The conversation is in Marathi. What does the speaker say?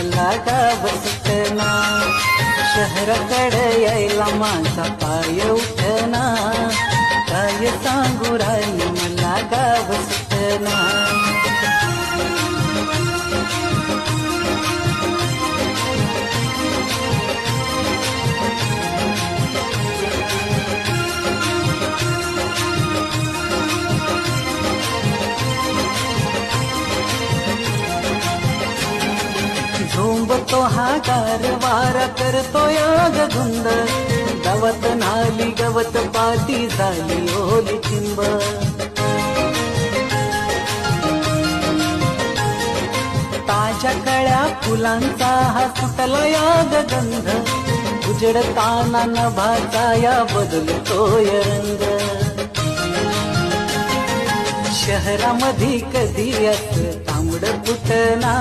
मला गाव सुटना, शहराकडे यायला माझा पाय उठना, काय सांगू राई मला गाव सुटना. झोंबतो हा गारवारा करतो याग धुंद, गवत नाली गवत पाती झाली ओली चिंब. ताज्या कळ्या फुलांचा हा सुटला याग गंध, उजडताना नभाचा या बदलतोय रंग. शहरामध्ये कधी असं तांबड फुटना,